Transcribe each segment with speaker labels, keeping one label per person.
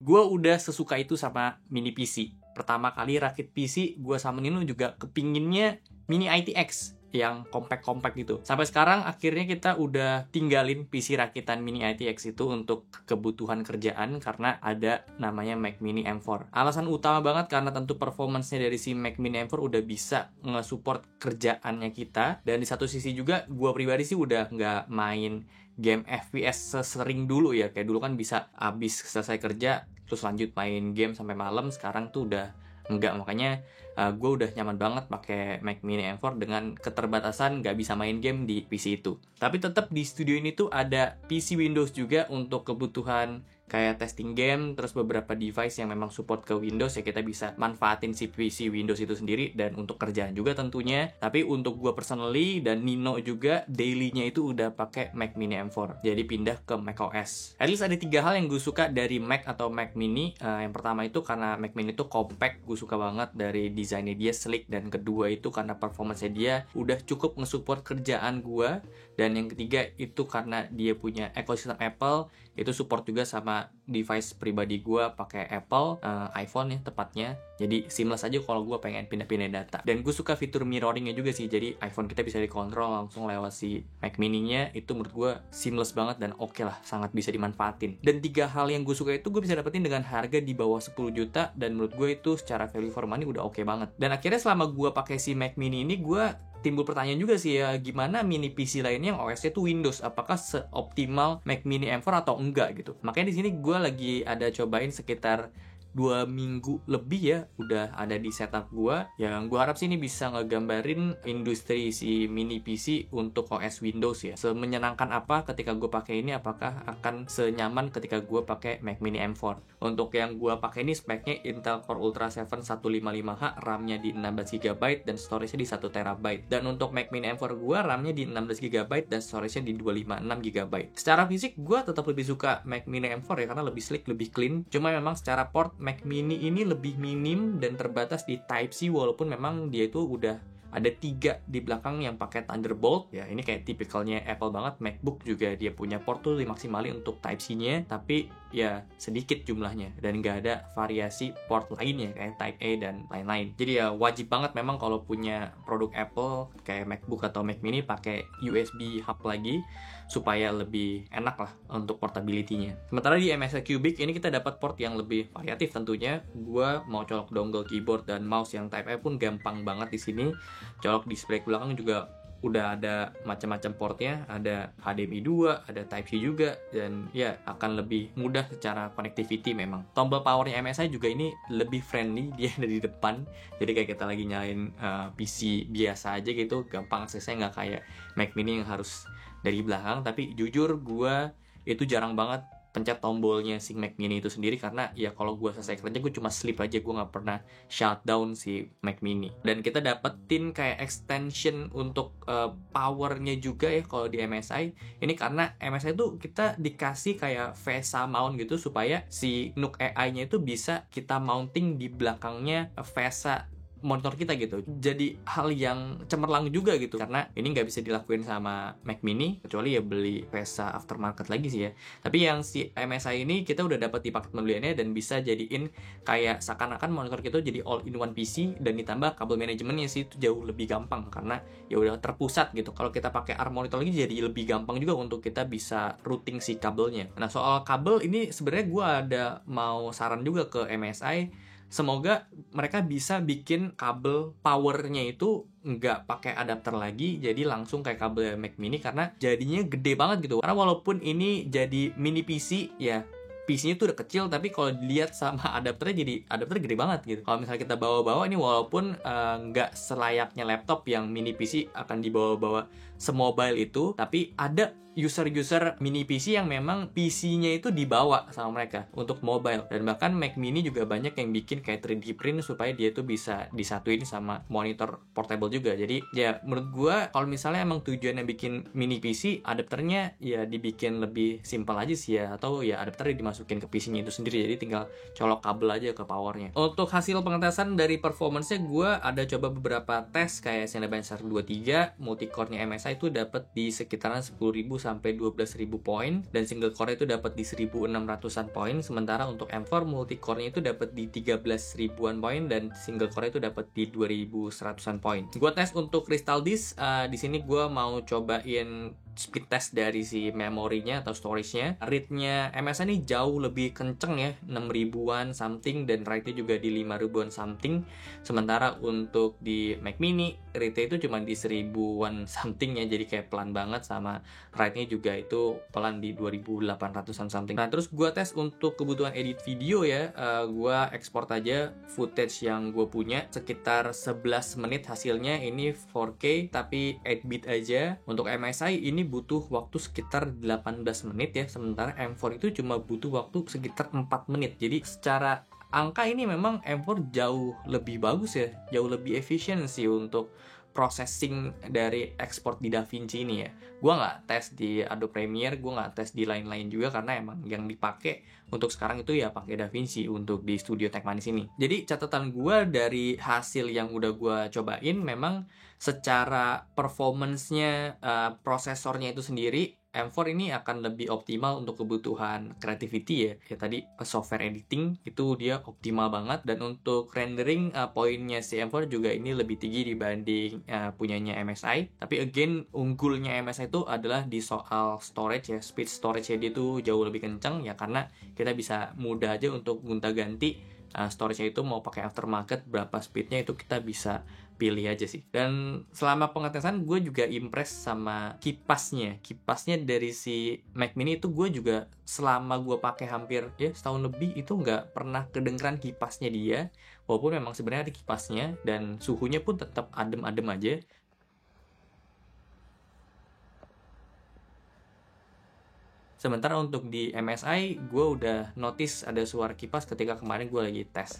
Speaker 1: gue udah sesuka itu sama mini PC. Pertama kali rakit PC, gue sama Nino juga kepinginnya mini ITX yang compact gitu. Sampai sekarang akhirnya kita udah tinggalin PC rakitan mini ITX itu untuk kebutuhan kerjaan karena ada namanya Mac Mini M4. Alasan utama banget karena tentu performance-nya dari si Mac Mini M4 udah bisa nge-support kerjaannya kita, dan di satu sisi juga gue pribadi sih udah nggak main game FPS sesering dulu ya. Kayak dulu kan bisa abis selesai kerja terus lanjut main game sampai malam, sekarang tuh udah enggak. Makanya gue udah nyaman banget pakai Mac Mini M4 dengan keterbatasan nggak bisa main game di PC itu. Tapi tetap di studio ini tuh ada PC Windows juga untuk kebutuhan kayak testing game, terus beberapa device yang memang support ke Windows ya kita bisa manfaatin si PC Windows itu sendiri, dan untuk kerjaan juga tentunya. Tapi untuk gue personally dan Nino juga daily-nya itu udah pakai Mac Mini M4, jadi pindah ke macOS. At least ada 3 hal yang gue suka dari Mac atau Mac Mini. Yang pertama itu karena Mac Mini itu compact, gue suka banget dari desainnya dia sleek, dan kedua itu karena performance-nya dia udah cukup nge-support kerjaan gue, dan yang ketiga itu karena dia punya ekosistem Apple, itu support juga sama device pribadi gue pakai Apple, iPhone ya tepatnya. Jadi seamless aja kalau gue pengen pindah-pindah data. Dan gue suka fitur mirroringnya juga sih, jadi iPhone kita bisa dikontrol langsung lewat si Mac Mini-nya. Itu menurut gue seamless banget dan oke lah, sangat bisa dimanfaatin. Dan 3 hal yang gue suka itu gue bisa dapetin dengan harga di bawah 10 juta, dan menurut gue itu secara value for money udah oke banget. Dan akhirnya selama gue pakai si Mac Mini ini, gue timbul pertanyaan juga sih ya, gimana mini PC lainnya yang OS-nya tuh Windows, apakah seoptimal Mac Mini M4 atau enggak gitu. Makanya di sini gue lagi ada cobain sekitar 2 minggu lebih ya udah ada di setup gue, yang gue harap sih ini bisa ngegambarin industri si mini PC untuk OS Windows ya. Semenyenangkan apa ketika gue pakai ini, apakah akan senyaman ketika gue pakai Mac Mini M4. Untuk yang gue pakai ini speknya Intel Core Ultra 7 155H, RAM-nya di 16GB dan storage-nya di 1TB. Dan untuk Mac Mini M4 gue RAM-nya di 16GB dan storage-nya di 256GB. Secara fisik gue tetap lebih suka Mac Mini M4 ya, karena lebih sleek, lebih clean. Cuma memang secara port Mac Mini ini lebih minim dan terbatas di Type-C, walaupun memang dia itu udah ada 3 di belakang yang pakai Thunderbolt ya. Ini kayak tipikalnya Apple banget. MacBook juga dia punya port tuh dimaksimalin untuk Type-C-nya, tapi ya sedikit jumlahnya dan nggak ada variasi port lainnya kayak Type A dan lain-lain. Jadi ya wajib banget memang kalau punya produk Apple kayak MacBook atau Mac Mini pakai USB hub lagi supaya lebih enak lah untuk portability-nya. Sementara di MSI Cubic ini kita dapat port yang lebih variatif tentunya. Gua mau colok dongle keyboard dan mouse yang Type A pun gampang banget di sini. Colok display belakang juga udah ada macam-macam portnya, ada HDMI 2, ada Type-C juga, dan ya akan lebih mudah secara connectivity memang. Tombol powernya MSI juga ini lebih friendly, dia ada di depan, jadi kayak kita lagi nyalain PC biasa aja gitu, gampang aksesnya, nggak kayak Mac Mini yang harus dari belakang. Tapi jujur gue itu jarang banget pencet tombolnya si Mac Mini itu sendiri, karena ya kalau gue selesai kerja gue cuma sleep aja, gue nggak pernah shutdown si Mac Mini. Dan kita dapetin kayak extension untuk powernya juga ya kalau di MSI ini, karena MSI itu kita dikasih kayak VESA mount gitu supaya si NUC AI-nya itu bisa kita mounting di belakangnya VESA monitor kita gitu. Jadi hal yang cemerlang juga gitu, karena ini nggak bisa dilakuin sama Mac Mini kecuali ya beli VESA aftermarket lagi sih ya. Tapi yang si MSI ini kita udah dapat di paket pembeliannya dan bisa jadiin kayak seakan-akan monitor kita jadi all in one PC, dan ditambah kabel manajemennya sih itu jauh lebih gampang karena ya udah terpusat gitu. Kalau kita pakai ARM monitor lagi jadi lebih gampang juga untuk kita bisa routing si kabelnya. Nah soal kabel ini sebenarnya gue ada mau saran juga ke MSI. Semoga mereka bisa bikin kabel powernya itu nggak pakai adapter lagi, jadi langsung kayak kabel Mac Mini, karena jadinya gede banget gitu. Karena walaupun ini jadi mini PC ya, PC-nya tuh udah kecil, tapi kalau dilihat sama adapternya jadi adapter gede banget gitu. Kalau misalnya kita bawa-bawa ini, walaupun nggak selayaknya laptop yang mini PC akan dibawa-bawa semobile itu, tapi ada user-user mini PC yang memang PC-nya itu dibawa sama mereka untuk mobile. Dan bahkan Mac Mini juga banyak yang bikin kayak 3D print supaya dia tuh bisa disatuin sama monitor portable juga. Jadi ya menurut gua kalau misalnya emang tujuannya bikin mini PC, adapternya ya dibikin lebih simpel aja sih ya, atau ya adapternya dimasukin ke PC-nya itu sendiri, jadi tinggal colok kabel aja ke powernya. Untuk hasil pengetesan dari performance-nya, gua ada coba beberapa tes kayak Cinebench R23, multicore-nya MSI MSI itu dapat di sekitaran 10.000 sampai 12.000 poin, dan single core itu dapat di 1.600-an poin. Sementara untuk M4 multi core-nya itu dapat di 13.000-an poin dan single core itu dapat di 2.100-an poin. Gua tes untuk Crystal Disk, di sini gua mau cobain speed test dari si memorinya atau storage-nya. Read-nya MSI ini jauh lebih kenceng ya, 6.000-an something, dan write-nya juga di 5.000-an something. Sementara untuk di Mac Mini, read-nya itu cuma di 1.000-an something ya, jadi kayak pelan banget, sama write-nya juga itu pelan di 2.800-an something. Nah, terus gua tes untuk kebutuhan edit video ya, gua ekspor aja footage yang gue punya, sekitar 11 menit hasilnya, ini 4K tapi 8-bit aja. Untuk MSI ini butuh waktu sekitar 18 menit ya, sementara M4 itu cuma butuh waktu sekitar 4 menit. Jadi secara angka ini memang M4 jauh lebih bagus ya, jauh lebih efisien sih untuk processing dari ekspor di DaVinci ini ya. Gue nggak tes di Adobe Premiere, gue nggak tes di lain-lain juga, karena emang yang dipakai untuk sekarang itu ya pakai DaVinci untuk di Studio Tech Manis ini. Jadi catatan gue dari hasil yang udah gue cobain, memang secara performance-nya, prosesornya itu sendiri, M4 ini akan lebih optimal untuk kebutuhan creativity ya. Ya tadi software editing itu dia optimal banget, dan untuk rendering poinnya si M4 juga ini lebih tinggi dibanding punyanya MSI. Tapi again, unggulnya MSI itu adalah di soal storage ya. Speed storage-nya dia tuh jauh lebih kencang ya, karena kita bisa mudah aja untuk gonta-ganti storage-nya itu mau pakai aftermarket berapa speednya, itu kita bisa pilih aja sih. Dan selama pengetesan gue juga impress sama kipasnya dari si Mac Mini itu. Gue juga selama gue pakai hampir ya setahun lebih itu nggak pernah kedengeran kipasnya dia, walaupun memang sebenarnya ada kipasnya, dan suhunya pun tetap adem-adem aja. Sementara untuk di MSI, gue udah notice ada suara kipas ketika kemarin gue lagi tes.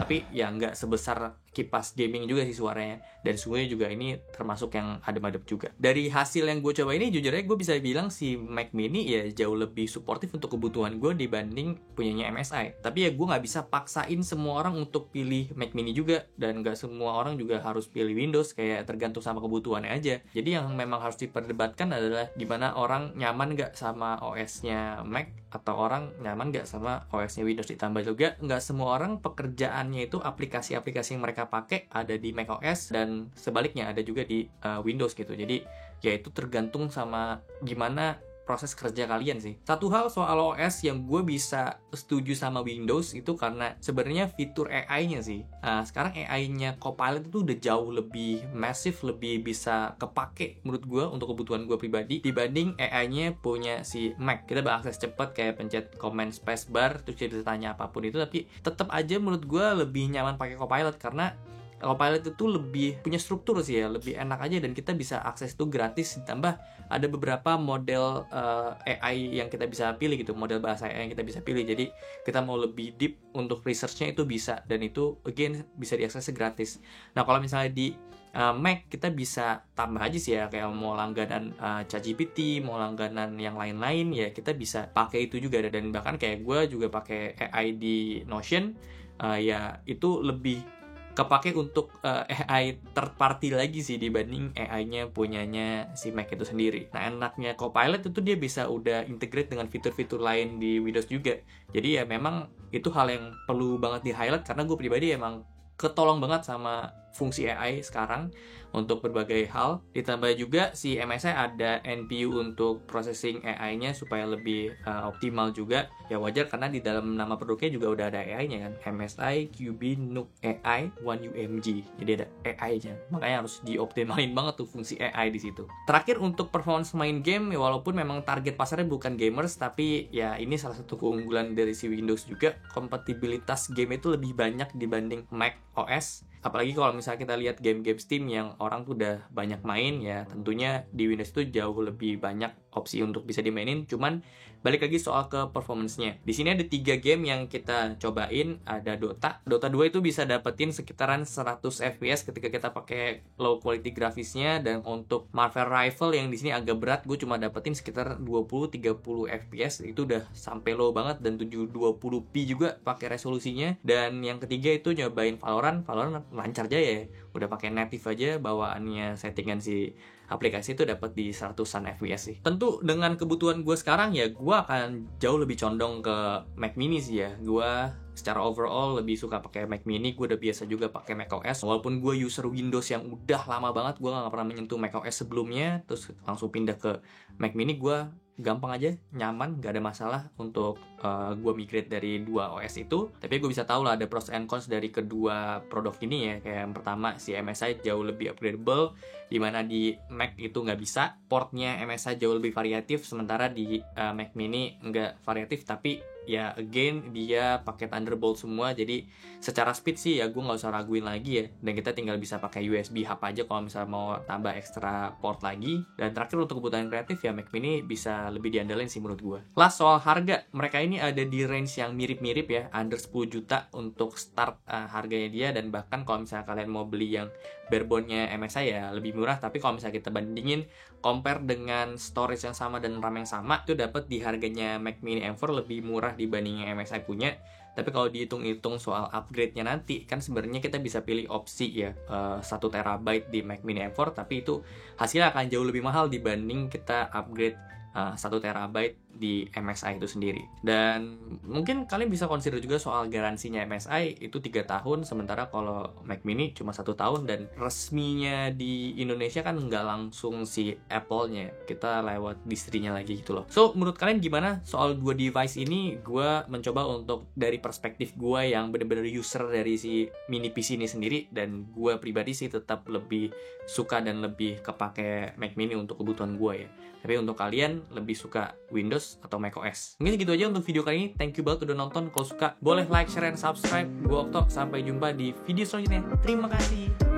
Speaker 1: Tapi ya nggak sebesar kipas gaming juga sih suaranya, dan suhunya juga ini termasuk yang adem-adem juga. Dari hasil yang gue coba ini, jujur aja gue bisa bilang si Mac Mini ya jauh lebih suportif untuk kebutuhan gue dibanding punyanya MSI. Tapi ya gue nggak bisa paksain semua orang untuk pilih Mac Mini juga, dan nggak semua orang juga harus pilih Windows, kayak tergantung sama kebutuhannya aja. Jadi yang memang harus diperdebatkan adalah gimana orang nyaman nggak sama OS-nya Mac, atau orang nyaman nggak sama OS-nya Windows. Ditambah juga nggak semua orang pekerjaannya itu aplikasi-aplikasi yang mereka pakai ada di macOS, dan sebaliknya ada juga di Windows gitu. Jadi ya itu tergantung sama gimana proses kerja kalian sih. Satu hal soal OS yang gue bisa setuju sama Windows itu karena sebenarnya fitur AI-nya sih. Sekarang AI-nya Copilot itu udah jauh lebih masif, lebih bisa kepake menurut gue untuk kebutuhan gue pribadi dibanding AI-nya punya si Mac. Kita berakses cepat, kayak pencet command spacebar terus bisa tanya apapun itu, tapi tetap aja menurut gue lebih nyaman pakai Copilot, karena Copilot itu lebih punya struktur sih ya, lebih enak aja, dan kita bisa akses itu gratis. Ditambah ada beberapa model AI yang kita bisa pilih gitu, model bahasa AI yang kita bisa pilih. Jadi kita mau lebih deep untuk research-nya itu bisa, dan itu again bisa diakses gratis. Nah kalau misalnya di Mac kita bisa tambah aja sih ya, kayak mau langganan ChatGPT, mau langganan yang lain-lain ya kita bisa pakai itu juga. Dan bahkan kayak gue juga pakai AI di Notion, ya itu lebih kepake untuk AI third party lagi sih dibanding AI-nya punyanya si Mac itu sendiri. Nah enaknya Copilot itu dia bisa udah integrate dengan fitur-fitur lain di Windows juga. Jadi ya memang itu hal yang perlu banget di-highlight, karena gue pribadi emang ketolong banget sama fungsi AI sekarang untuk berbagai hal. Ditambah juga si MSI ada NPU untuk processing AI-nya supaya lebih optimal juga. Ya wajar karena di dalam nama produknya juga udah ada AI-nya kan, MSI QB NUC AI 1UMG. Jadi ada AI-nya. Makanya harus dioptimalin banget tuh fungsi AI di situ. Terakhir untuk performance main game, ya walaupun memang target pasarnya bukan gamers, tapi ya ini salah satu keunggulan dari si Windows juga. Kompatibilitas game itu lebih banyak dibanding Mac OS. Apalagi kalau misalnya kita lihat game-game Steam yang orang tuh udah banyak main, ya tentunya di Windows itu jauh lebih banyak opsi untuk bisa dimainin. Cuman balik lagi soal ke performance-nya. Di sini ada 3 game yang kita cobain. Ada Dota 2 itu bisa dapetin sekitaran 100 FPS ketika kita pakai low quality grafisnya, dan untuk Marvel Rifle yang di sini agak berat, gue cuma dapetin sekitar 20-30 FPS. Itu udah sampai low banget, dan 720p juga pakai resolusinya. Dan yang ketiga itu nyobain Valorant lancar aja ya. Udah pakai native aja, bawaannya settingan si aplikasi itu dapat di 100-an FPS sih. Tentu dengan kebutuhan gue sekarang ya, gue akan jauh lebih condong ke Mac Mini sih ya. Gue secara overall lebih suka pakai Mac Mini. Gue udah biasa juga pakai macOS. Walaupun gue user Windows yang udah lama banget, gue gak pernah menyentuh macOS sebelumnya, terus langsung pindah ke Mac Mini, gue gampang aja, nyaman, gak ada masalah untuk gue migrate dari 2 OS itu. Tapi gue bisa tahu lah ada pros and cons dari kedua produk ini ya. Kayak yang pertama, si MSI jauh lebih upgradable, dimana di Mac itu nggak bisa. Portnya MSI jauh lebih variatif, sementara di Mac Mini nggak variatif. Tapi ya again, dia pakai Thunderbolt semua, jadi secara speed sih ya gue nggak usah raguin lagi ya. Dan kita tinggal bisa pakai USB hub aja kalau misalnya mau tambah ekstra port lagi. Dan terakhir untuk kebutuhan kreatif ya, Mac Mini bisa lebih diandalin sih menurut gue. Last soal harga, mereka ini ada di range yang mirip-mirip ya, under 10 juta untuk start harganya dia. Dan bahkan kalau misalnya kalian mau beli yang barebone-nya MSI ya lebih murah. Tapi kalau misalnya kita bandingin, compare dengan storage yang sama dan RAM yang sama, itu dapat di harganya Mac Mini M4 lebih murah dibanding yang MSI punya. Tapi kalau dihitung-hitung soal upgrade-nya nanti, kan sebenarnya kita bisa pilih opsi ya 1 TB di Mac Mini M4, tapi itu hasilnya akan jauh lebih mahal dibanding kita upgrade 1 TB di MSI itu sendiri. Dan mungkin kalian bisa consider juga soal garansinya. MSI itu 3 tahun, sementara kalau Mac Mini cuma 1 tahun. Dan resminya di Indonesia kan nggak langsung si Apple-nya, kita lewat distrinya lagi gitu loh. So, menurut kalian gimana soal 2 device ini? Gue mencoba untuk dari perspektif gue yang bener-bener user dari si mini PC ini sendiri, dan gue pribadi sih tetap lebih suka dan lebih kepake Mac Mini untuk kebutuhan gue ya. Tapi untuk kalian lebih suka Windows atau macOS? Mungkin segitu aja untuk video kali ini. Thank you banget udah nonton. Kalau suka boleh like, share, dan subscribe. Gue Okto, sampai jumpa di video selanjutnya. Terima kasih.